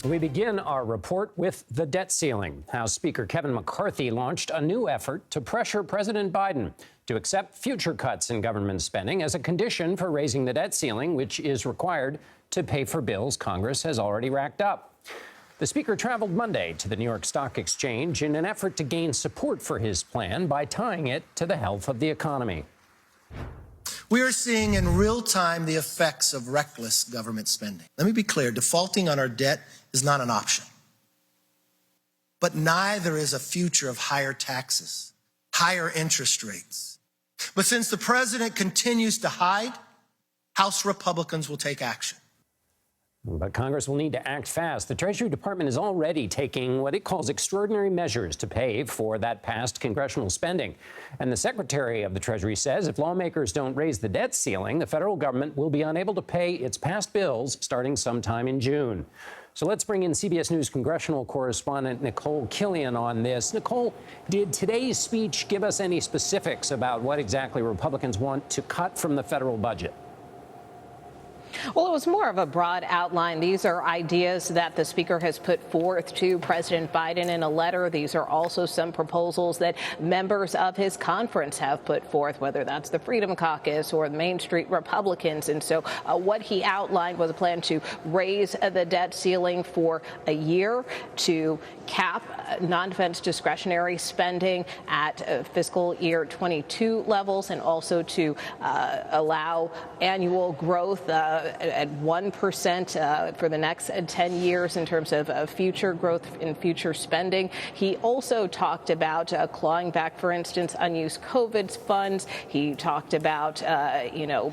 We begin our report with the debt ceiling. House Speaker Kevin McCarthy launched a new effort to pressure President Biden to accept future cuts in government spending as a condition for raising the debt ceiling, which is required to pay for bills Congress has already racked up. The Speaker traveled Monday to the New York Stock Exchange in an effort to gain support for his plan by tying it to the health of the economy. We are seeing in real time the effects of reckless government spending. Let me be clear, defaulting on our debt is not an option. But neither is a future of higher taxes, higher interest rates. But since the president continues to hide, House Republicans will take action. But Congress will need to act fast. The Treasury Department is already taking what it calls extraordinary measures to pay for that past congressional spending. And the Secretary of the Treasury says if lawmakers don't raise the debt ceiling, the federal government will be unable to pay its past bills starting sometime in June. So let's bring in CBS News congressional correspondent Nikole Killion on this. Nikole, did today's speech give us any specifics about what exactly Republicans want to cut from the federal budget? Well, it was more of a broad outline. These are ideas that the speaker has put forth to President Biden in a letter. These are also some proposals that members of his conference have put forth, whether that's the Freedom Caucus or the Main Street Republicans. And so what he outlined was a plan to raise the debt ceiling for a year, to cap non-defense discretionary spending at fiscal year 22 levels, and also to allow annual growth at 1% for the next 10 years in terms of future growth in future spending. He also talked about clawing back, for instance, unused COVID funds. He talked about,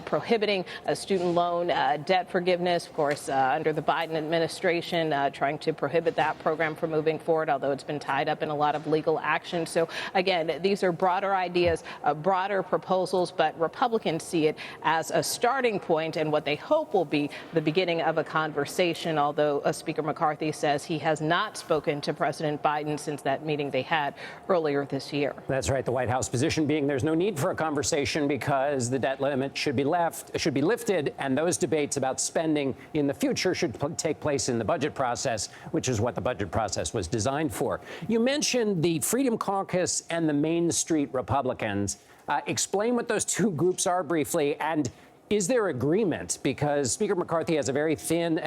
prohibiting student loan debt forgiveness, of course, under the Biden administration, trying to prohibit that program from moving forward, although it's been tied up in a lot of legal action. So, again, these are broader ideas, broader proposals, but Republicans see it as a starting point and what they hope will be the beginning of a conversation, although Speaker McCarthy says he has not spoken to President Biden since that meeting they had earlier this year. That's right. The White House position being there's no need for a conversation because the debt limit should be lifted, and those debates about spending in the future should take place in the budget process, which is what the budget process was designed for. You mentioned the Freedom Caucus and the Main Street Republicans. Explain what those two groups are briefly, and is there agreement? Because Speaker McCarthy has a very thin,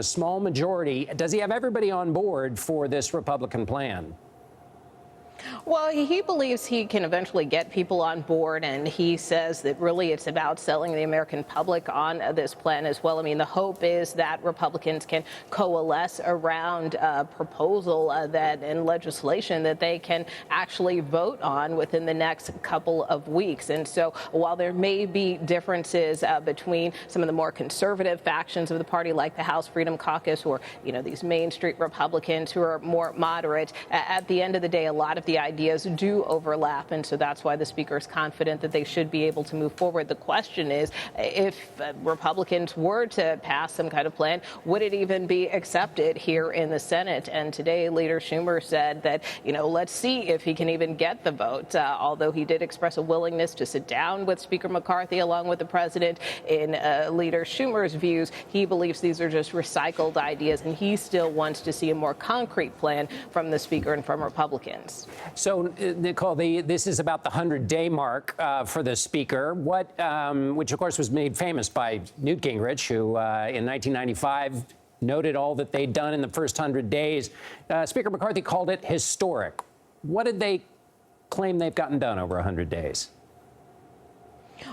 small majority. Does he have everybody on board for this Republican plan? Well, he believes he can eventually get people on board, and he says that really it's about selling the American public on this plan as well. I mean, the hope is that Republicans can coalesce around a proposal and legislation that they can actually vote on within the next couple of weeks. And so while there may be differences between some of the more conservative factions of the party, like the House Freedom Caucus or, these Main Street Republicans who are more moderate, at the end of the day, a lot of the ideas do overlap, and so that's why the speaker is confident that they should be able to move forward. The question is, if Republicans were to pass some kind of plan, would it even be accepted here in the Senate? And today, Leader Schumer said that, let's see if he can even get the vote, although he did express a willingness to sit down with Speaker McCarthy along with the president. In Leader Schumer's views, he believes these are just recycled ideas, and he still wants to see a more concrete plan from the speaker and from Republicans. So, Nikole, this is about the 100-day mark for the speaker, which, of course, was made famous by Newt Gingrich, who in 1995 noted all that they'd done in the first 100 days. Speaker McCarthy called it historic. What did they claim they've gotten done over 100 days?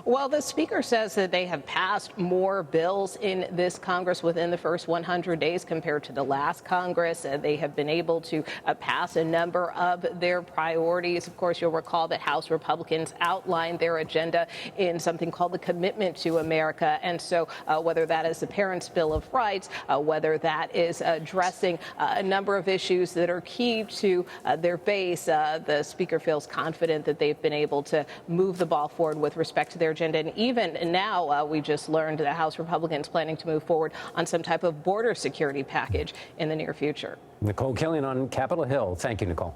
Well, the speaker says that they have passed more bills in this Congress within the first 100 days compared to the last Congress. They have been able to pass a number of their priorities. Of course, you'll recall that House Republicans outlined their agenda in something called the Commitment to America. And so whether that is the Parents' Bill of Rights, whether that is addressing a number of issues that are key to their base, the speaker feels confident that they've been able to move the ball forward with respect to their agenda. And even now, we just learned that House Republicans planning to move forward on some type of border security package in the near future. Nikole Killion on Capitol Hill. Thank you, Nikole.